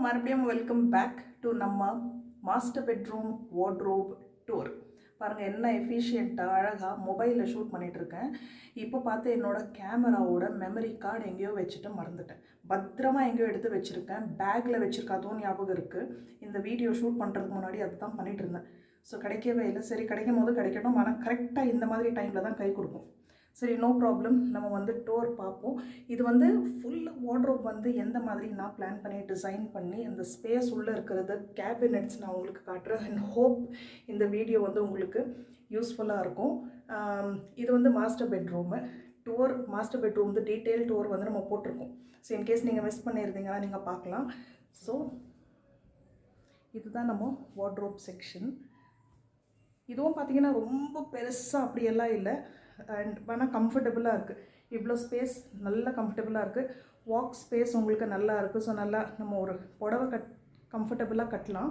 மறுபடியும் welcome back to நம்ம master bedroom wardrobe tour. பாருங்கள் என்ன எஃபிஷியண்ட்டாக அழகாக மொபைலில் ஷூட் பண்ணிகிட்ருக்கேன். இப்போ பார்த்து என்னோடய கேமராவோட மெமரி கார்டு எங்கேயோ வச்சுட்டு மறந்துட்டேன். பத்திரமா எங்கேயோ எடுத்து வச்சுருக்கேன். பேக்கில் வச்சுருக்காதும் ஞாபகம் இருக்குது. இந்த வீடியோ ஷூட் பண்ணுறதுக்கு முன்னாடி அதை தான் பண்ணிகிட்டு இருந்தேன். ஸோ கிடைக்கவே இல்லை. சரி, கிடைக்கும் போது கிடைக்கட்டும். ஆனால் கரெக்டாக இந்த மாதிரி டைமில் தான் கை கொடுக்கும். சரி, நோ ப்ராப்ளம். நம்ம வந்து டோர் பார்ப்போம். இது வந்து ஃபுல் வார்ட்ரோப் வந்து எந்த மாதிரி நான் பிளான் பண்ணி டிசைன் பண்ணி அந்த ஸ்பேஸ் உள்ளே இருக்கிறது கேபினெட்ஸ் நான் உங்களுக்கு காட்டுறேன். அண்ட் ஹோப் இந்த வீடியோ வந்து உங்களுக்கு யூஸ்ஃபுல்லாக இருக்கும். இது வந்து master bedroom door. Master bedroom வந்து டீட்டெயில் டோர் வந்து நம்ம போட்டிருக்கோம். ஸோ இன்கேஸ் நீங்கள் மிஸ் பண்ணியிருந்தீங்கன்னா நீங்கள் பார்க்கலாம். ஸோ இதுதான் நம்ம வார்ட்ரோப் செக்ஷன். இதுவும் பார்த்திங்கன்னா ரொம்ப பெருசாக அப்படியெல்லாம் இல்லை. அண்ட் ஆனால் கம்ஃபர்டபுளாக இருக்குது. இவ்வளோ ஸ்பேஸ் நல்லா கம்ஃபர்டபுளாக இருக்குது. வாக் ஸ்பேஸ் உங்களுக்கு நல்லா இருக்குது. ஸோ நல்லா நம்ம ஒரு புடவை கம்ஃபர்டபுளாக கட்டலாம்.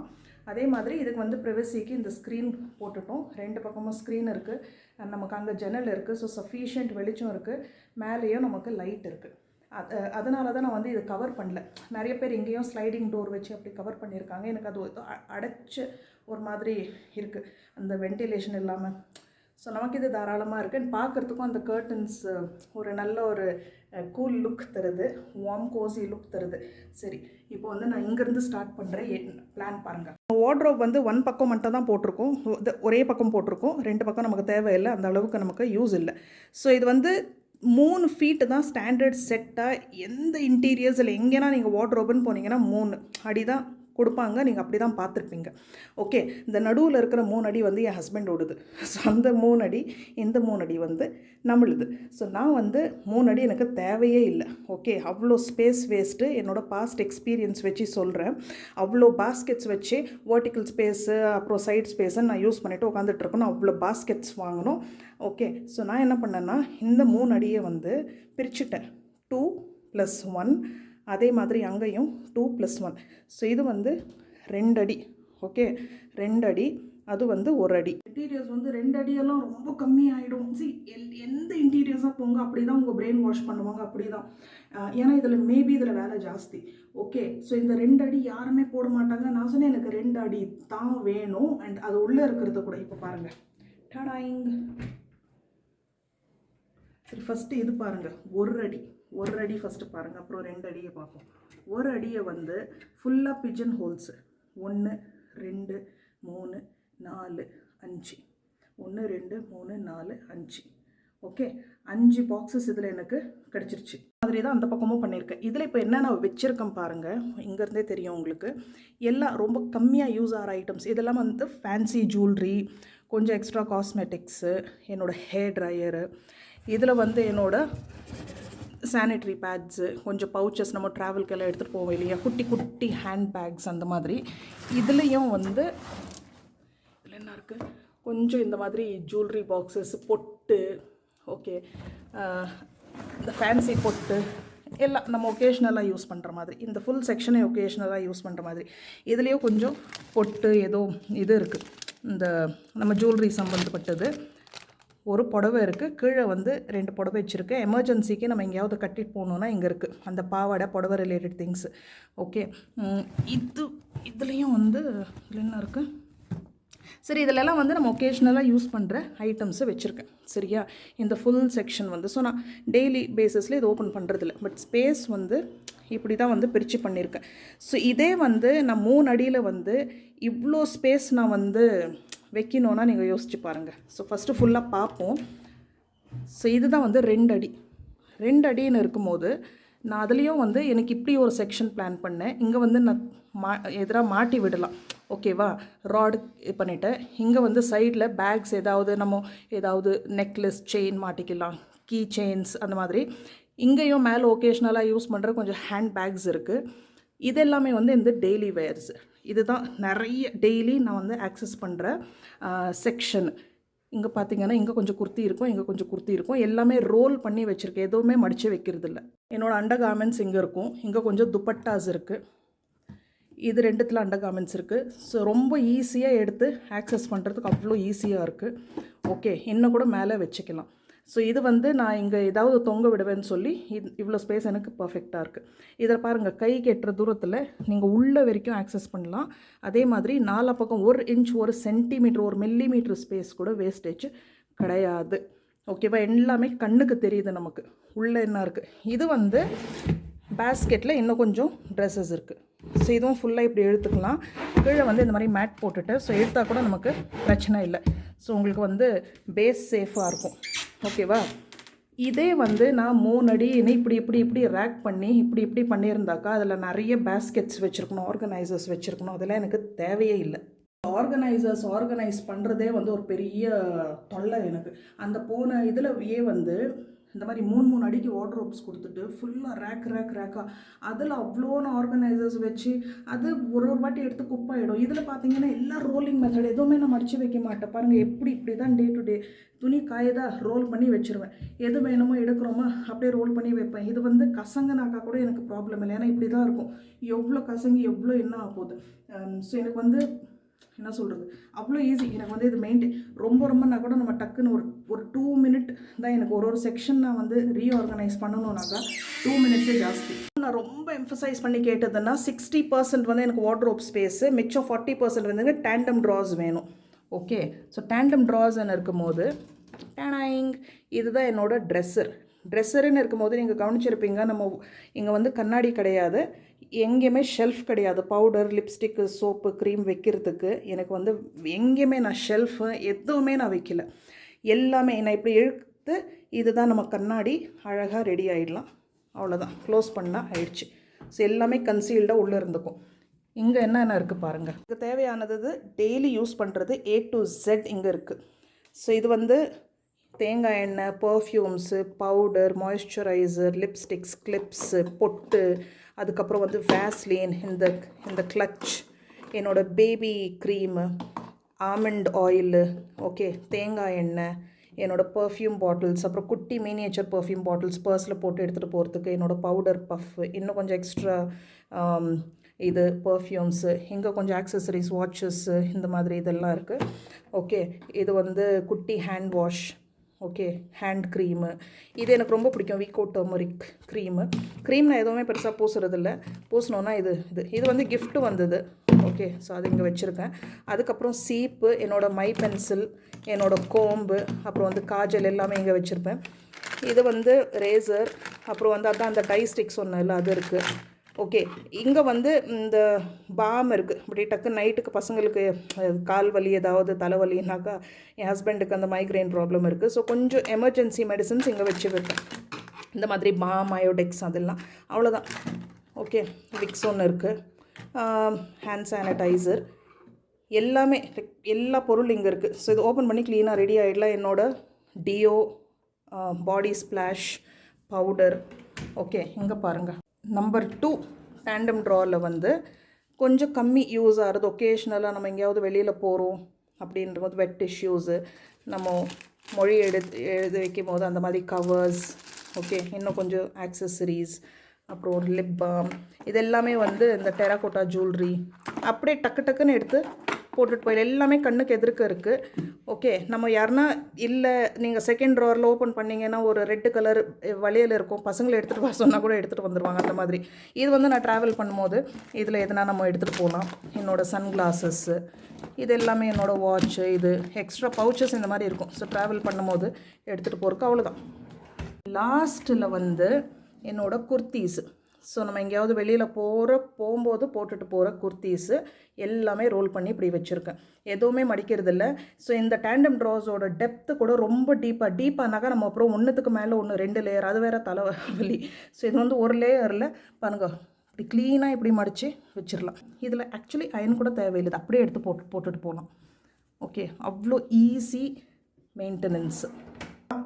அதே மாதிரி இதுக்கு வந்து ப்ரைவசிக்கு இந்த ஸ்க்ரீன் போட்டுட்டோம். ரெண்டு பக்கமும் ஸ்க்ரீன் இருக்குது. அண்ட் நமக்கு அங்கே ஜன்னல் இருக்குது. ஸோ சஃபிஷியன்ட் வெளிச்சம் இருக்குது. மேலேயும் நமக்கு லைட் இருக்குது. அதனால தான் நான் வந்து இது கவர் பண்ணல. நிறைய பேர் எங்கேயும் ஸ்லைடிங் டோர் வச்சு அப்படி கவர் பண்ணியிருக்காங்க. எனக்கு அது அடைச்ச ஒரு மாதிரி இருக்குது, அந்த வென்டிலேஷன் இல்லாமல். ஸோ நமக்கு இது தாராளமாக இருக்குது. அண்ட் பார்க்குறதுக்கும் அந்த கர்டன்ஸ் ஒரு நல்ல ஒரு கூல் லுக் தருது, வார்ம் கோசி லுக் தருது. சரி, இப்போ வந்து நான் இங்கேருந்து ஸ்டார்ட் பண்ணுறேன். பிளான் பாருங்கள். வார்ட்ரோப் வந்து ஒன் பக்கம் மட்டும் தான் போட்டிருக்கோம். ஒரே பக்கம் போட்டிருக்கோம். ரெண்டு பக்கம் நமக்கு தேவையில்லை, அந்த அளவுக்கு நமக்கு யூஸ் இல்லை. ஸோ இது வந்து 3 ஃபீட்டு தான் ஸ்டாண்டர்ட் செட்டாக. எந்த இன்டீரியர்ஸில் எங்கேனா நீங்கள் வார்ட்ரோப்னு போனீங்கன்னா 3 அடி தான் கொடுப்பாங்க. நீங்கள் அப்படி தான் பார்த்துருப்பீங்க. ஓகே, இந்த நடுவில் இருக்கிற 3 அடி வந்து என் ஹஸ்பண்டோடுது. ஸோ அந்த 3 அடி, இந்த 3 அடி வந்து நம்மளுது. ஸோ நான் வந்து 3 அடி எனக்கு தேவையே இல்லை. ஓகே, அவ்வளோ ஸ்பேஸ் வேஸ்ட்டு. என்னோடய பாஸ்ட் எக்ஸ்பீரியன்ஸ் வச்சு சொல்கிறேன். அவ்வளோ பாஸ்கெட்ஸ் வச்சு வெர்டிக்கல் ஸ்பேஸு அப்புறம் சைட் ஸ்பேஸை நான் யூஸ் பண்ணிவிட்டு உட்காந்துட்ருக்கணும். அவ்வளோ பாஸ்கெட்ஸ் வாங்கணும். ஓகே, ஸோ நான் என்ன பண்ணேன்னா இந்த 3 அடியை வந்து பிரிச்சுட்டேன். 2 + 1. அதே மாதிரி அங்கேயும் 2 + 1. ஸோ இது வந்து 2 அடி. ஓகே, 2 அடி. அது வந்து 1 அடி. இன்டீரியர்ஸ் வந்து 2 அடியெல்லாம் ரொம்ப கம்மியாகிடும். எந்த இன்டீரியர்ஸாக போங்க அப்படி தான் உங்கள் பிரெயின் வாஷ் பண்ணுவாங்க. அப்படி தான். ஏன்னா இதில் மேபி இதில் வேலை ஜாஸ்தி. ஓகே, ஸோ இந்த 2 அடி யாருமே போட மாட்டாங்க. நான் சொன்னேன் எனக்கு 2 அடி தான் வேணும். அண்ட் அது உள்ளே இருக்கிறத கூட இப்போ பாருங்கள். டடாயிங். சரி, ஃபஸ்ட்டு இது பாருங்கள். 1 அடி ஃபஸ்ட்டு பாருங்கள். அப்புறம் 2 அடியை பார்ப்போம். 1 அடியை வந்து ஃபுல்லாக பிஜன் ஹோல்ஸு. 1 2 3 4 5. 1 2 3 4 5. ஓகே, 5 பாக்ஸஸ் இதில் எனக்கு கிடச்சிருச்சு. மாதிரி தான் அந்த பக்கமும் பண்ணியிருக்கேன். இதில் இப்போ என்ன நான் வச்சுருக்கேன் பாருங்கள். இங்கேருந்தே தெரியும் உங்களுக்கு. எல்லாம் ரொம்ப கம்மியாக யூஸ் ஆகிற ஐட்டம்ஸ். இதெல்லாம் வந்து ஃபேன்சி ஜுவல்லரி, கொஞ்சம் எக்ஸ்ட்ரா காஸ்மெட்டிக்ஸு, என்னோடய ஹேர் ட்ரையரு, இதில் வந்து என்னோடய சானிட்ரி பேட்ஸு, கொஞ்சம் பவுச்சஸ் நம்ம ட்ராவல்க்கெல்லாம் எடுத்துகிட்டு போவோம் இல்லையா, குட்டி குட்டி ஹேண்ட் பேக்ஸ் அந்த மாதிரி. இதுலேயும் வந்து இதில் என்ன இருக்குது, கொஞ்சம் இந்த மாதிரி ஜுவல்லரி பாக்ஸஸ், பொட்டு. ஓகே, இந்த ஃபேன்சி பொட்டு எல்லாம் நம்ம ஒகேஷ்னலாக யூஸ் பண்ணுற மாதிரி. இந்த ஃபுல் செக்ஷனை ஒகேஷ்னலாக யூஸ் பண்ணுற மாதிரி. இதுலேயும் கொஞ்சம் பொட்டு ஏதோ இது இருக்குது, இந்த நம்ம ஜுவல்லரி சம்மந்தப்பட்டது. ஒரு புடவை இருக்குது. கீழே வந்து 2 புடவை வச்சுருக்கேன். எமர்ஜென்சிக்கு நம்ம எங்கேயாவது கட்டிட்டு போகணுன்னா இங்கே இருக்குது அந்த பாவாடை புடவை ரிலேட்டட் திங்ஸு. ஓகே, இதுலேயும் வந்து இதில் என்ன இருக்குது. சரி, இதிலெல்லாம் வந்து நம்ம ஒகேஷ்னலாக யூஸ் பண்ணுற ஐட்டம்ஸை வச்சுருக்கேன். சரியா, இந்த ஃபுல் செக்ஷன் வந்து. ஸோ நான் டெய்லி பேஸஸில் இது ஓப்பன் பண்ணுறதில்ல. பட் ஸ்பேஸ் வந்து இப்படி தான் வந்து பிரித்து பண்ணியிருக்கேன். ஸோ இதே வந்து நான் 3 அடியில் வந்து இவ்வளோ ஸ்பேஸ் நான் வந்து வைக்கணுன்னா நீங்கள் யோசிச்சு பாருங்கள். ஸோ ஃபஸ்ட்டு ஃபுல்லாக பார்ப்போம். ஸோ இதுதான் வந்து 2 அடி. 2 அடின்னு இருக்கும்போது நான் அதுலேயும் வந்து எனக்கு இப்படி ஒரு செக்ஷன் பிளான் பண்ணேன். இங்கே வந்து நான் எதிராக மாட்டி விடலாம். ஓகேவா, ராடு பண்ணிவிட்டு இங்கே வந்து சைடில் பேக்ஸ் ஏதாவது நெக்லஸ், செயின் மாட்டிக்கலாம், கீ செயின்ஸ் அந்த மாதிரி. இங்கேயும் மேலே ஒகேஷ்னலாக யூஸ் பண்ணுற கொஞ்சம் ஹேண்ட் பேக்ஸ் இருக்குது. இது எல்லாமே வந்து இந்த டெய்லி வேர்ஸ். இதுதான் நிறைய டெய்லி நான் வந்து ஆக்சஸ் பண்ணுற செக்ஷன். இங்கே பார்த்தீங்கன்னா இங்கே கொஞ்சம் குர்த்தி இருக்கும், இங்கே கொஞ்சம் குர்த்தி இருக்கும். எல்லாமே ரோல் பண்ணி வச்சுருக்கேன். எதுவுமே மடித்து வைக்கிறது இல்லை. என்னோடய அண்டர் கார்மெண்ட்ஸ் இங்கே இருக்கும். இங்கே கொஞ்சம் துப்பட்டாஸ் இருக்குது. இது 2த்துல அண்டர் கார்மெண்ட்ஸ் இருக்குது. ஸோ ரொம்ப ஈஸியாக எடுத்து ஆக்சஸ் பண்ணுறதுக்கு அவ்வளோ ஈஸியாக இருக்குது. ஓகே, இன்னும் கூட மேலே வச்சுக்கலாம். ஸோ இது வந்து நான் இங்கே ஏதாவது தொங்க விடுவேன்னு சொல்லி இவ்வளோ ஸ்பேஸ் எனக்கு பர்ஃபெக்டாக இருக்குது. இதில் பாருங்கள், கை கெட்டுற தூரத்தில் நீங்கள் உள்ள வரைக்கும் ஆக்சஸ் பண்ணலாம். அதே மாதிரி நாலா பக்கம் 1 இன்ச் 1 சென்டிமீட்டர் 1 மில்லிமீட்டர் ஸ்பேஸ் கூட வேஸ்டேஜ் கிடையாது. ஓகேவா? எல்லாமே கண்ணுக்கு தெரியுது நமக்கு உள்ளே என்ன இருக்குது. இது வந்து பேஸ்கெட்டில் இன்னும் கொஞ்சம் ட்ரெஸ்ஸஸ் இருக்குது. ஸோ இதுவும் ஃபுல்லாக இப்படி எடுத்துக்கலாம். கீழே வந்து இந்த மாதிரி மேட் போட்டுட்டு ஸோ எடுத்தால் கூட நமக்கு பிரச்சனை இல்லை. ஸோ உங்களுக்கு வந்து பேஸ் சேஃபாக இருக்கும். ஓகேவா? இதே வந்து நான் 3 அடி இப்படி இப்படி இப்படி ரேக் பண்ணி இப்படி பண்ணியிருந்தாக்கா அதில் நிறைய பேஸ்கெட்ஸ் வச்சுருக்கணும், ஆர்கனைசர்ஸ் வச்சுருக்கணும். அதெல்லாம் எனக்கு தேவையே இல்லை. ஆர்கனைஸ் பண்ணுறதே வந்து ஒரு பெரிய தொல்லை எனக்கு. அந்த போன இதில் வந்து இந்த மாதிரி 3 அடிக்கு வார்ட்ரோப்ஸ் கொடுத்துட்டு ஃபுல்லாக ரேக்காக அதில் அவ்வளோன்னு ஆர்கனைசர்ஸ் வச்சு அது ஒரு வாட்டி எடுத்து குப்பாயிடும். இதில் பார்த்தீங்கன்னா எல்லாம் ரோலிங் மெத்தட், எதுவுமே நான் மடித்து வைக்க மாட்டேன். பாருங்கள், இப்படி தான் டே டு டே துணி காயதா ரோல் பண்ணி வச்சுருவேன். எது வேணுமோ எடுக்கிறோமா அப்படியே ரோல் பண்ணி வைப்பேன். இது வந்து கசங்கனாக்கா கூட எனக்கு ப்ராப்ளம் இல்லை, ஏன்னா இப்படி தான் இருக்கும். எவ்வளோ கசங்கி எவ்வளோ என்ன ஆகுது. ஸோ எனக்கு வந்து என்ன சொல்கிறது, அவ்வளோ ஈஸி எனக்கு வந்து இது மெயின்டைன். ரொம்பனா கூட நம்ம டக்குன்னு ஒரு 2 மினிட் தான் எனக்கு ஒரு செக்ஷன் நான் வந்து ரீஆர்கனைஸ் பண்ணணுன்னாக்கா 2 மினிட்ஸே ஜாஸ்தி. நான் ரொம்ப எம்ஃபசைஸ் பண்ணி கேட்டதுன்னா 60% வந்து எனக்கு வார்ட்ரோப் ஸ்பேஸு, மிச்சம் 40% வந்து டேண்டம் ட்ராஸ் வேணும். ஓகே, ஸோ டேண்டம் ட்ராஸ்ன்னு இருக்கும்போது இதுதான் என்னோடய ட்ரெஸ்ஸருன்னு இருக்கும்போது நீங்கள் கவனிச்சிருப்பீங்க, நம்ம இங்கே வந்து கண்ணாடி கிடையாது, எங்கேயுமே ஷெல்ஃப் கிடையாது. பவுடர், லிப்ஸ்டிக்கு, சோப்பு, க்ரீம் வைக்கிறதுக்கு எனக்கு வந்து எங்கேயுமே நான் ஷெல்ஃபு எதுவுமே நான் வைக்கல. எல்லாமே நான் இப்படி இழுத்து இதுதான் நம்ம கண்ணாடி, அழகாக ரெடி ஆகிடலாம். அவ்வளோதான், க்ளோஸ் பண்ணால் ஆயிடுச்சு. ஸோ எல்லாமே கன்சீல்டாக உள்ளே இருந்துக்கும். இங்கே என்னென்ன இருக்குது பாருங்கள். இதுக்கு தேவையானது டெய்லி யூஸ் பண்ணுறது A to Z இங்கே இருக்குது. ஸோ இது வந்து தேங்காய் எண்ணெய், perfumes, powder, moisturiser, lipsticks, clips, பொட்டு, அதுக்கப்புறம் வந்து வேஸ்லின், இந்த கிளட்ச், என்னோடய baby cream, almond oil, okay, தேங்காய் எண்ணெய், என்னோடய பர்ஃப்யூம் பாட்டில்ஸ், அப்புறம் குட்டி மினியேச்சர் பர்ஃப்யூம் பாட்டில்ஸ் பர்ஸில் போட்டு எடுத்துகிட்டு போகிறதுக்கு, என்னோடய பவுடர் பஃப், இன்னும் கொஞ்சம் எக்ஸ்ட்ரா இது பர்ஃப்யூம்ஸு, இங்கே கொஞ்சம் ஆக்சசரிஸ், வாட்சஸ்ஸு, இந்த மாதிரி இதெல்லாம் இருக்குது. ஓகே, இது வந்து குட்டி hand wash, okay, hand cream, இது எனக்கு ரொம்ப பிடிக்கும். வீக்கோ டர்மரிக் க்ரீம் நான் எதுவுமே பெருசாக பூசுறதில்ல. பூசினோன்னா இது வந்து கிஃப்ட்டு வந்தது. ஓகே, ஸோ அது இங்கே வச்சுருக்கேன். அதுக்கப்புறம் சீப்பு, என்னோடய மை பென்சில், என்னோடய கோம்பு, அப்புறம் வந்து காஜல் எல்லாமே இங்கே வச்சுருப்பேன். இது வந்து ரேசர், அப்புறம் வந்து அதான் அந்த டை ஸ்டிக் சொன்னேன்ல அது இருக்குது. ஓகே, இங்கே வந்து இந்த பாம் இருக்குது. இப்படி டக்கு நைட்டுக்கு பசங்களுக்கு கால் வலி ஏதாவது தலைவலினாக்கா, என் ஹஸ்பண்டுக்கு அந்த மைக்ரைன் ப்ராப்ளம் இருக்குது. ஸோ கொஞ்சம் எமர்ஜென்சி மெடிசன்ஸ் இங்கே வச்சு வைப்பேன். இந்த மாதிரி பாம், அயோடெக்ஸ் அதெல்லாம். அவ்வளோதான். ஓகே, விக்ஸ் ஒன்று இருக்குது, ஹேண்ட் சானிடைசர், எல்லாமே எல்லா பொருள் இங்கே இருக்குது. ஸோ இது ஓப்பன் பண்ணி க்ளீனாக ரெடி ஆகிடலாம். என்னோடய டியோ, பாடி ஸ்ப்ளாஷ், பவுடர். ஓகே, இங்கே பாருங்கள். நம்பர் 2 டேண்டம் ட்ராவில் வந்து கொஞ்சம் கம்மி யூஸ் ஆகிறது. ஒகேஷ்னலாக நம்ம எங்கேயாவது வெளியில் போகிறோம் அப்படின்றபோது வெட் டிஷ்யூஸு, நம்ம மொழி எழுதி வைக்கும் போது அந்த மாதிரி கவர்ஸ், ஓகே, இன்னும் கொஞ்சம் ஆக்சசரிஸ், அப்புறம் ஒரு லிப் பாம், இது எல்லாமே வந்து இந்த டெராகோட்டா ஜுவல்லரி அப்படியே டக்குன்னு எடுத்து போட்டுட்டு போயிடலாம். எல்லாமே கண்ணுக்கு எதிர்க்க இருக்குது. ஓகே, நம்ம யாருன்னா இல்லை நீங்கள் செகண்ட் ட்ராவரில் ஓப்பன் பண்ணிங்கன்னா ஒரு ரெட் கலர் வளையல் இருக்கும், பசங்களை எடுத்துகிட்டு வர சொன்னால் கூட எடுத்துகிட்டு வந்துடுவாங்க. அந்த மாதிரி இது வந்து நான் ட்ராவல் பண்ணும்போது இதில் எதுனா நம்ம எடுத்துகிட்டு போகலாம். என்னோடய சன்கிளாஸஸ்ஸு, இது எல்லாமே என்னோடய வாட்ச்சு, இது எக்ஸ்ட்ரா பவுச்சஸ் இந்த மாதிரி இருக்கும். ஸோ ட்ராவல் பண்ணும்போது எடுத்துகிட்டு போகிறக்கு அவ்வளோதான். லாஸ்ட்டில் வந்து என்னோடய குர்த்தீஸு. ஸோ நம்ம எங்கேயாவது வெளியில் போகும்போது போட்டுட்டு போகிற குர்த்தீஸு எல்லாமே ரோல் பண்ணி இப்படி வச்சுருக்கேன். எதுவுமே மடிக்கிறதில்ல. ஸோ இந்த டேண்டம் ட்ராஸோட டெப்த்து கூட ரொம்ப டீப்பானாக்கா நம்ம அப்புறம் ஒன்றுத்துக்கு மேலே 2 லேயர், அது வேறு தலைவலி. ஸோ இது வந்து ஒரு லேயரில் பாருங்க இப்படி க்ளீனாக இப்படி மடித்து வச்சிடலாம். இதில் ஆக்சுவலி அயன் கூட தேவையில்லை, அப்படியே எடுத்து போட்டுட்டு போகலாம். ஓகே, அவ்வளோ ஈஸி மெயின்டெனன்ஸு.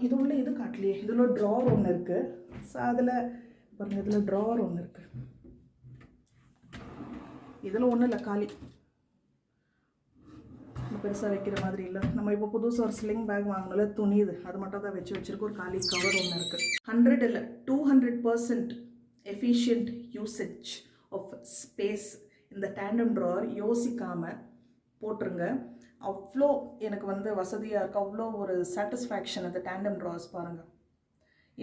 இது உள்ள இது காட்டலையே, இதில் ட்ராவர் ஒன்று இருக்குது. ஸோ அதில் பாருங்கள், இதில் ட்ராவர் ஒன்று இருக்குது. இதில் ஒன்றும் இல்லை, காலி, பெருசாக வைக்கிற மாதிரி இல்லை. நம்ம இப்போ புதுசாக ஒரு ஸ்லிங் பேக் வாங்கினால துணி அது மட்டும் தான் வச்சுருக்கோம். ஒரு காலி கவர் ஒன்று இருக்குது. 100 இல்லை 200% எஃபிஷியன்ட் யூசேஜ் ஆஃப் ஸ்பேஸ். இந்த டேண்டம் ட்ராவர் யோசிக்காமல் போட்டுருங்க. அவ்வளோ எனக்கு வந்து வசதியாக இருக்குது. அவ்வளோ ஒரு சாட்டிஸ்ஃபேக்ஷன் அந்த டேண்டம் ட்ராஸ் பாருங்கள்.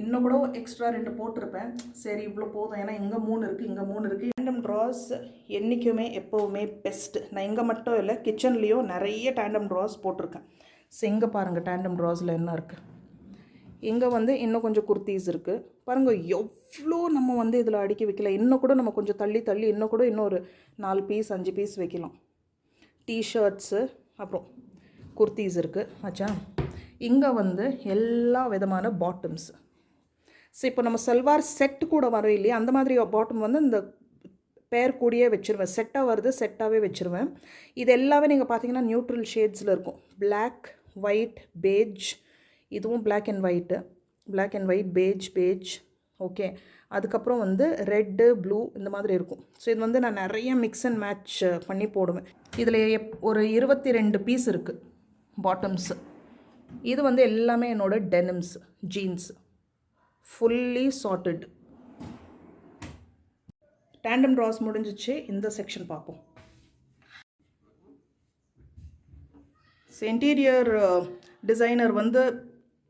இன்னும் கூட எக்ஸ்ட்ரா 2 போட்டிருப்பேன். சரி இவ்வளோ போதும், ஏன்னா இங்கே 3 இருக்குது, இங்கே 3 இருக்குது. டேண்டம் ட்ராஸ் என்றைக்குமே எப்போவுமே பெஸ்ட்டு. நான் இங்கே மட்டும் இல்லை, கிச்சன்லேயும் நிறைய டேண்டம் ட்ராஸ் போட்டிருக்கேன். ஸோ இங்கே பாருங்கள் டேண்டம் ட்ராஸில் என்ன இருக்குது. இங்கே வந்து இன்னும் கொஞ்சம் குர்த்தீஸ் இருக்குது பாருங்கள். எவ்வளோ நம்ம வந்து இதில் அடுக்கி வைக்கல. இன்னும் கூட நம்ம கொஞ்சம் தள்ளி இன்னும் கூட இன்னொரு 4 பீஸ் 5 பீஸ் வைக்கலாம். டிஷர்ட்ஸு அப்புறம் குர்த்தீஸ் இருக்குது ஆச்சா. இங்கே வந்து எல்லா விதமான பாட்டம்ஸ். ஸோ இப்போ நம்ம சல்வார் செட்டு கூட வரும் இல்லையா, அந்த மாதிரி பாட்டம் வந்து இந்த பேர் கூடியே வச்சுருவேன். செட்டாக வருது, செட்டாகவே வச்சுருவேன். இது எல்லாமே நீங்கள் பார்த்தீங்கன்னா நியூட்ரல் ஷேட்ஸில் இருக்கும். Black, white, beige. இதுவும் black and white, beige. Okay, அதுக்கப்புறம் வந்து ரெட்டு, ப்ளூ இந்த மாதிரி இருக்கும். ஸோ இது வந்து நான் நிறைய மிக்ஸ் அண்ட் மேட்ச் பண்ணி போடுவேன். இதில் ஒரு 22 பீஸ் இருக்குது பாட்டம்ஸு. இது வந்து எல்லாமே என்னோடய denims, jeans, fully sorted. Tandem drawers முடிஞ்சிச்சு. இந்த செக்ஷன் பார்ப்போம். இன்டீரியர் டிசைனர் வந்து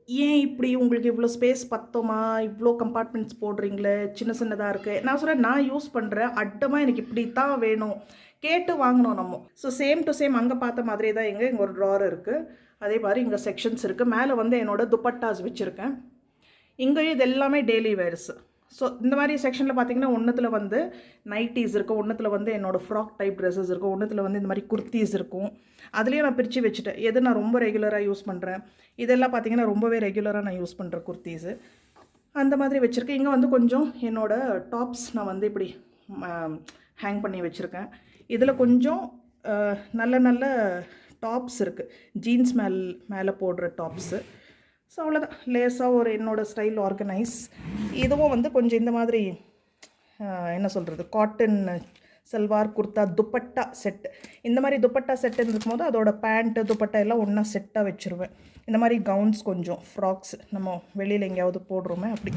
ஏன் இப்படி உங்களுக்கு இவ்வளோ ஸ்பேஸ் பத்தோமா, இவ்வளோ கம்பார்ட்மெண்ட்ஸ் போடுறீங்களே, சின்னதாக இருக்குது. நான் சொல்கிறேன், நான் யூஸ் பண்ணுறேன், அட்டமாக எனக்கு இப்படி தான் வேணும், கேட்டு வாங்கணும் நம்ம. ஸோ சேம் டு சேம் அங்கே பார்த்த மாதிரியே தான் இங்கே ஒரு ட்ரார் இருக்குது. அதே மாதிரி இங்கே செக்ஷன்ஸ் இருக்குது. மேலே வந்து என்னோடய துப்பட்டாஸ் வச்சுருக்கேன். இங்கேயும் இது எல்லாமே டெய்லி வேர்ஸ். ஸோ இந்த மாதிரி செக்ஷனில் பார்த்தீங்கன்னா ஒன்றுத்தில் வந்து நைட்டிஸ் இருக்கும், ஒன்றுத்தில் வந்து என்னோடய ஃப்ராக் டைப் ட்ரெஸ்ஸஸ் இருக்கும், ஒன்றுத்தில் வந்து இந்த மாதிரி குர்த்திஸ் இருக்கும். அதுலேயும் நான் பிரித்து வச்சுட்டேன். எது நான் ரொம்ப ரெகுலராக யூஸ் பண்ணுறேன், இதெல்லாம் பார்த்தீங்கன்னா ரொம்பவே ரெகுலராக நான் யூஸ் பண்ணுற குர்த்திஸு அந்த மாதிரி வச்சுருக்கேன். இங்கே வந்து கொஞ்சம் என்னோடய டாப்ஸ் நான் வந்து இப்படி ஹேங் பண்ணி வச்சுருக்கேன். இதில் கொஞ்சம் நல்ல டாப்ஸ் இருக்குது, ஜீன்ஸ் மேலே போடுற டாப்ஸு. ஸோ அவ்வளோதான், லேஸாக ஒரு என்னோடய ஸ்டைல் ஆர்கனைஸ். இதுவும் வந்து கொஞ்சம் இந்த மாதிரி என்ன சொல்கிறது, காட்டன் சல்வார் குர்த்தா துப்பட்டா செட்டு. இந்த மாதிரி துப்பட்டா செட்டுன்னு இருக்கும்போது அதோட பேண்ட்டு துப்பட்டா எல்லாம் ஒன்றா செட்டாக வச்சுருவேன். இந்த மாதிரி கவுன்ஸ், கொஞ்சம் ஃப்ராக்ஸ் நம்ம வெளியில் எங்கேயாவது போடுறோமே அப்படி.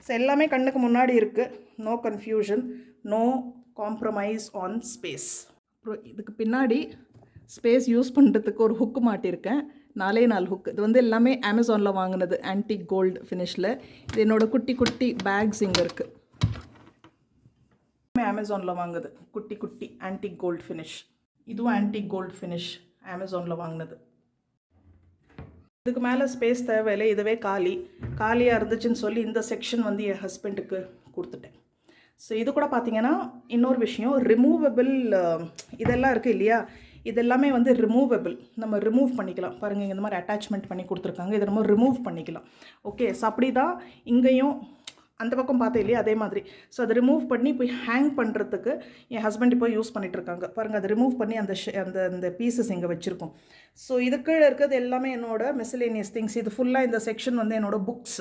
ஸோ எல்லாமே கண்ணுக்கு முன்னாடி இருக்குது. No confusion, no compromise on space. அப்புறம் இதுக்கு பின்னாடி ஸ்பேஸ் யூஸ் பண்ணுறதுக்கு ஒரு ஹுக்கு மாட்டியிருக்கேன். 4 ஹுக்கு. இது வந்து எல்லாமே அமேசானில் வாங்கினது, ஆன்டிக் கோல்டு ஃபினிஷில். இது என்னோடய குட்டி பேக்ஸ் இங்கே இருக்குது. அமேசானில் வாங்குது, குட்டி ஆன்டிக் கோல்டு ஃபினிஷ். இதுவும் ஆன்டிக் கோல்டு ஃபினிஷ், அமேசானில் வாங்கினது. இதுக்கு மேலே ஸ்பேஸ் தேவையில்லை, இதுவே காலியாக இருந்துச்சுன்னு சொல்லி இந்த செக்ஷன் வந்து என் ஹஸ்பண்டுக்கு கொடுத்துட்டேன். ஸோ இது கூட பார்த்தீங்கன்னா இன்னொரு விஷயம், ரிமூவபிள் இதெல்லாம் இருக்குது இல்லையா, இதெல்லாமே வந்து ரிமூவபிள். நம்ம ரிமூவ் பண்ணிக்கலாம். பாருங்கள், இந்த மாதிரி அட்டாச்மெண்ட் பண்ணி கொடுத்துருக்காங்க, இதை நம்ம ரிமூவ் பண்ணிக்கலாம். ஓகே, ஸோ அப்படி தான் இங்கேயும் அந்த பக்கம் பார்த்தேன் இல்லையா, அதே மாதிரி. ஸோ அதை ரிமூவ் பண்ணி போய் ஹேங் பண்ணுறதுக்கு என் ஹஸ்பண்ட் இப்போ யூஸ் பண்ணிகிட்ருக்காங்க. பாருங்கள், அதை ரிமூவ் பண்ணி அந்த பீசஸ் இங்கே வச்சுருக்கோம். ஸோ இது கீழே இருக்கிறது எல்லாமே என்னோட மிஸ்லேனியஸ் திங்ஸ். இது ஃபுல்லாக இந்த செக்ஷன் வந்து என்னோடய புக்ஸ்.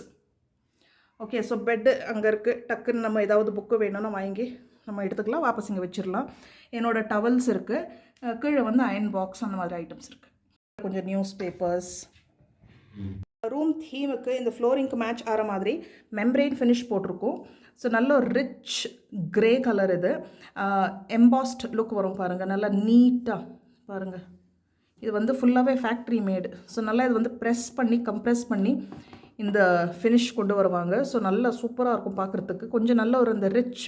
ஓகே, ஸோ பெட்டு அங்கே இருக்குது. டக்குன்னு நம்ம ஏதாவது புக்கு வேணும்னா வாங்கி நம்ம எடுத்துக்கலாம், வாபஸ் இங்கே வச்சிடலாம். என்னோடய டவல்ஸ் இருக்குது. கீழே வந்து அயன் பாக்ஸ் அந்த மாதிரி ஐட்டம்ஸ் இருக்குது. கொஞ்சம் நியூஸ் பேப்பர்ஸ். ரூம் தீமுக்கு இந்த ஃப்ளோரிங்க்கு மேட்ச் ஆகிற மாதிரி மெம்ப்ரெயின் ஃபினிஷ் போட்டிருக்கோம். ஸோ நல்ல ஒரு ரிச் க்ரே கலர். இது எம்பாஸ்ட் லுக் வரும் பாருங்கள், நல்லா நீட்டாக பாருங்கள். இது வந்து ஃபுல்லாகவே ஃபேக்ட்ரி மேடு. ஸோ நல்லா இது வந்து கம்ப்ரெஸ் பண்ணி இந்த ஃபினிஷ் கொண்டு வருவாங்க. ஸோ நல்லா சூப்பராக இருக்கும் பார்க்குறதுக்கு. கொஞ்சம் நல்ல ஒரு இந்த ரிச்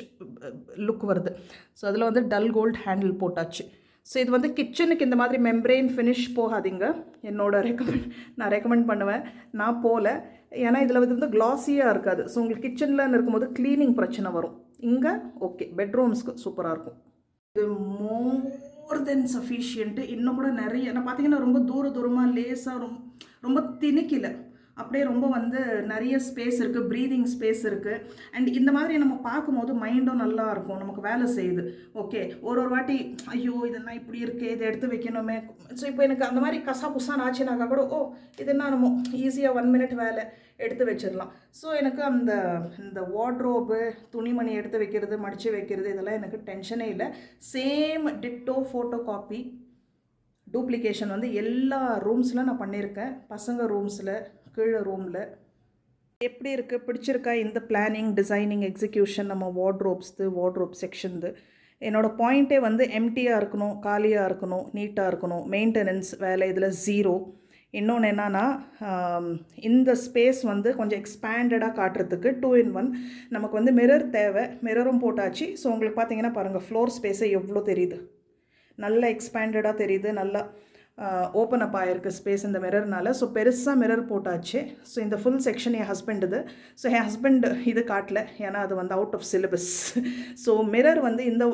லுக் வருது. ஸோ அதில் வந்து டல் கோல்டு ஹேண்டில் போட்டாச்சு. ஸோ இது வந்து கிச்சனுக்கு இந்த மாதிரி மெம்ப்ரெயின் ஃபினிஷ் போகாதீங்க, நான் ரெக்கமெண்ட் பண்ணுவேன். நான் போகல, ஏன்னா இதில் வந்து க்ளாஸியாக இருக்காது. ஸோ உங்களுக்கு கிச்சனில் இருக்கும்போது க்ளீனிங் பிரச்சனை வரும். இங்கே ஓகே, பெட்ரூம்ஸ்க்கு சூப்பராக இருக்கும். இது மோர் தென் சஃபிஷியன்ட்டு. இன்னும் கூட நிறைய நான் பார்த்தீங்கன்னா ரொம்ப தூரமாக லேஸாக ரொம்ப திணிக்கல, அப்படியே ரொம்ப வந்து நிறைய ஸ்பேஸ் இருக்குது, ப்ரீதிங் ஸ்பேஸ் இருக்குது. அண்ட் இந்த மாதிரி நம்ம பார்க்கும்போது மைண்டும் நல்லா இருக்கும், நமக்கு வேலை செய்யுது. ஓகே, ஒரு வாட்டி ஐயோ இதெல்லாம் இப்படி இருக்குது, இதை எடுத்து வைக்கணுமே. ஸோ இப்போ எனக்கு அந்த மாதிரி கசா புசான்னு ஆச்சுனாக்கா கூட இதுன்னா நம்ம ஈஸியாக 1 மினிட் வேலை எடுத்து வச்சிடலாம். ஸோ எனக்கு இந்த வார்ட்ரோபு, துணிமணி எடுத்து வைக்கிறது, மடித்து வைக்கிறது, இதெல்லாம் எனக்கு டென்ஷனே இல்லை. Same ditto photo copy duplication வந்து எல்லா ரூம்ஸில் நான் பண்ணியிருக்கேன். பசங்க ரூம்ஸில், கீழே ரூமில். எப்படி இருக்குது, பிடிச்சிருக்கா இந்த பிளானிங், டிசைனிங், எக்ஸிக்யூஷன், நம்ம வார்ட்ரோப் செக்ஷன்து என்னோடய பாயிண்ட்டே வந்து எம்டியாக இருக்கணும், காலியாக இருக்கணும், நீட்டாக இருக்கணும், மெயின்டெனன்ஸ் வேலை இதில் 0. இன்னொன்று என்னன்னா இந்த ஸ்பேஸ் வந்து கொஞ்சம் எக்ஸ்பேண்டடாக காட்டுறதுக்கு 2 in 1 நமக்கு வந்து மிரர் தேவை. மிரரும் போட்டாச்சு. ஸோ உங்களுக்கு பார்த்தீங்கன்னா பாருங்கள் ஃப்ளோர் ஸ்பேஸை எவ்வளோ தெரியுது, நல்லா எக்ஸ்பேண்டடாக தெரியுது, நல்லா ஓப்பன் அப் ஆகிருக்கு ஸ்பேஸ் இந்த மிரர்னால. ஸோ பெருசாக மிரர் போட்டாச்சு. ஸோ இந்த ஃபுல் செக்ஷன் என் ஹஸ்பண்ட் இது. ஸோ என் ஹஸ்பண்ட் இது காட்டல, ஏன்னா அது வந்து out of syllabus. So mirror வந்து இந்த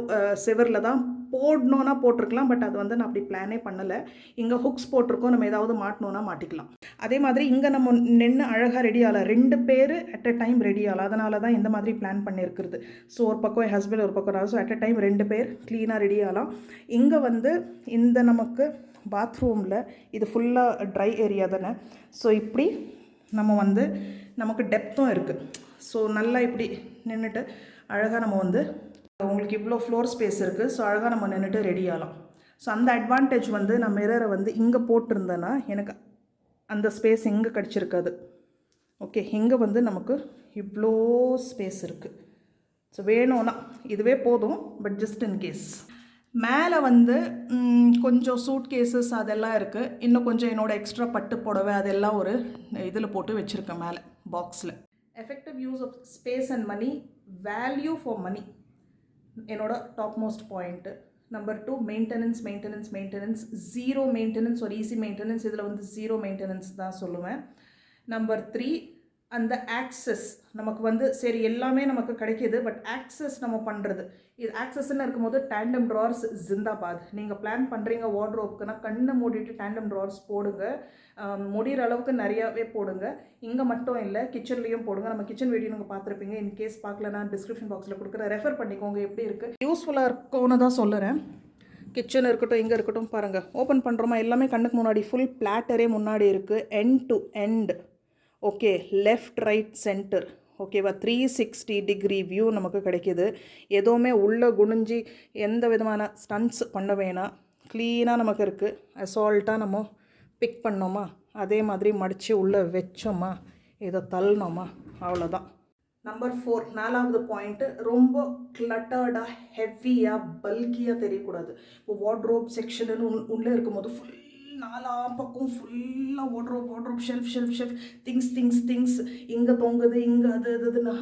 சிவரில் தான் போடணுன்னா போட்டிருக்கலாம், பட் அது வந்து நான் அப்படி பிளானே பண்ணலை. இங்கே ஹுக்ஸ் போட்டிருக்கோம், நம்ம ஏதாவது மாட்டணுன்னா மாட்டிக்கலாம். அதே மாதிரி இங்கே நம்ம நின்று அழகாக ரெடி ஆகலாம், 2 பேர் அட் அ டைம் ரெடி ஆகலாம். அதனால தான் இந்த மாதிரி பிளான் பண்ணியிருக்கிறது. ஸோ ஒரு பக்கம் என் ஹஸ்பண்ட், ஒரு பக்கம் நான். ஸோ அட் அ டைம் 2 பேர் க்ளீனாக ரெடி ஆகலாம். இங்கே வந்து இந்த நமக்கு பாத்ரூமில் இது ஃபுல்லாக ட்ரை ஏரியா தானே. ஸோ இப்படி நம்ம வந்து நமக்கு டெப்த்தும் இருக்குது. ஸோ நல்லா இப்படி நின்றுட்டு அழகாக நம்ம வந்து உங்களுக்கு இவ்வளோ ஃப்ளோர் ஸ்பேஸ் இருக்குது. ஸோ அழகாக நம்ம நின்றுட்டு ரெடி ஆகலாம். ஸோ அந்த அட்வான்டேஜ் வந்து நான் மிரரை வந்து இங்கே போட்டிருந்தேன்னா எனக்கு அந்த ஸ்பேஸ் இங்கே கிடச்சிருக்காது. ஓகே, இங்கே வந்து நமக்கு இவ்வளோ ஸ்பேஸ் இருக்குது. ஸோ வேணும்னா இதுவே போதும், பட் ஜஸ்ட் இன் கேஸ். மேலே வந்து கொஞ்சம் சூட் கேஸஸ் அதெல்லாம் இருக்குது. இன்னும் கொஞ்சம் என்னோடய எக்ஸ்ட்ரா பட்டு புடவை அதெல்லாம் ஒரு இதில் போட்டு வச்சுருக்கேன் மேலே பாக்ஸில். Effective use of space and money, value for money என்னோட top most point. Number 2 maintenance, maintenance, maintenance, 0 maintenance ஒரு ஈஸி மெயின்டெனன்ஸ். இதில் வந்து 0 மெயின்டெனன்ஸ் தான் சொல்லுவேன். நம்பர் 3 அந்த ஆக்சஸ் நமக்கு வந்து சரி எல்லாமே நமக்கு கிடைக்கிது, பட் ஆக்சஸ் நம்ம பண்ணுறது இது ஆக்சஸ்ன்னு இருக்கும்போது டேண்டம் ட்ரார்ஸ் ஜிந்தாபாத். நீங்கள் பிளான் பண்ணுறீங்க வார்ட்ரோப்க்குன்னா கண்ணை மூடிட்டு டேண்டம் ட்ரார்ஸ் போடுங்க. முடிகிற அளவுக்கு நிறையாவே போடுங்க. இங்கே மட்டும் இல்லை, கிச்சன்லேயும் போடுங்க. நம்ம கிச்சன் வீடியோ நீங்கள் பார்த்துருப்பீங்க. இன்கேஸ் பார்க்கலன்னா டிஸ்கிரிப்ஷன் பாக்ஸில் கொடுக்குற ரெஃபர் பண்ணிக்கோங்க. எப்படி இருக்குது யூஸ்ஃபுல்லாக இருக்கும்னு தான் சொல்லுறேன். கிச்சன் இருக்கட்டும், இங்கே இருக்கட்டும், பாருங்கள் ஓப்பன் பண்ணுறோமா எல்லாமே கண்ணுக்கு முன்னாடி ஃபுல் பிளாட்டரே முன்னாடி இருக்குது, end to end. Okay, left right centre. ஓகேவா, 360 டிகிரி வியூ நமக்கு கிடைக்கிது. எதுவுமே உள்ளே குனிஞ்சி எந்த விதமான ஸ்டன்ட்ஸ் பண்ண வேணாம், க்ளீனாக நமக்கு இருக்குது. அசால்ட்டாக நம்ம பிக் பண்ணோமா, அதே மாதிரி மடித்து உள்ளே வச்சோமா, இதை தள்ளணுமா, அவ்வளோதான். நம்பர் 4 4வது பாயிண்ட்டு, ரொம்ப கிளட்டர்டாக ஹெவியாக பல்கியாக தெரியக்கூடாது. இப்போ வார்ட்ரோப் செக்ஷனுன்னு உள்ளே இருக்கும்போது ஃபுல் 4 பக்கம் ஃபுல்லாக வார்ட்ரோப் ஷெல்ஃப் திங்ஸ் இங்கே தொங்குது, இங்கே அதுன்னா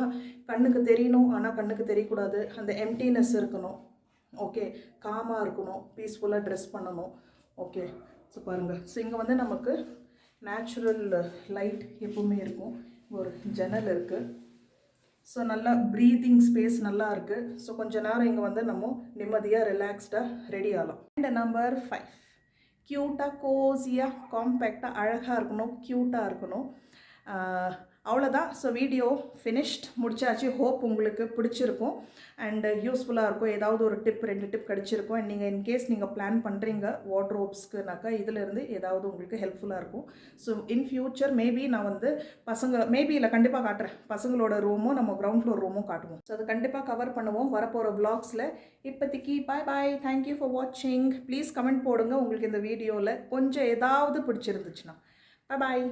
கண்ணுக்கு தெரியணும், ஆனால் கண்ணுக்கு தெரியக்கூடாது. அந்த எம்டினஸ் இருக்கணும். ஓகே, காமாக இருக்கணும், பீஸ்ஃபுல்லாக ட்ரெஸ் பண்ணணும். ஓகே, ஸோ பாருங்கள். ஸோ இங்கே வந்து நமக்கு நேச்சுரல் லைட் எப்பவுமே இருக்கும். ஒரு ஜன்னல் இருக்குது. ஸோ நல்லா ப்ரீதிங் ஸ்பேஸ் நல்லா இருக்குது. ஸோ கொஞ்ச நேரம் இங்கே வந்து நம்ம நிம்மதியாக ரிலாக்ஸ்டாக ரெடி ஆகலாம். அண்ட் நம்பர் 5 க்யூட்டாக, கோஸியாக, காம்பேக்டாக, அழகாக இருக்கணும், க்யூட்டாக இருக்கணும். அவ்வளோதான். ஸோ வீடியோ ஃபினிஷ்ட், முடிச்சாச்சு. ஹோப் உங்களுக்கு பிடிச்சிருக்கும் அண்ட் யூஸ்ஃபுல்லாக இருக்கும். ஏதாவது ஒரு டிப் 2 டிப் கிடச்சிருக்கும். அண்ட் நீங்கள் இன்கேஸ் நீங்கள் பிளான் பண்ணுறீங்க வார்ட்ரோப்ஸ்க்குனாக்கா இதிலேருந்து ஏதாவது உங்களுக்கு ஹெல்ப்ஃபுல்லாக இருக்கும். ஸோ இன் ஃபியூச்சர் மேபி நான் வந்து மேபி இல்லை கண்டிப்பாக காட்டுறேன். பசங்களோட ரூமும் நம்ம கிரவுண்ட் ஃப்ளோர் ரூமும் காட்டுவோம். ஸோ அது கண்டிப்பாக கவர் பண்ணுவோம் வரப்போகிற vlogsல. இப்போதைக்கு பாய். தேங்க்யூ ஃபார் வாட்சிங். ப்ளீஸ் கமெண்ட் போடுங்க உங்களுக்கு இந்த வீடியோவில் கொஞ்சம் ஏதாவது பிடிச்சிருந்துச்சுன்னா. பாய்.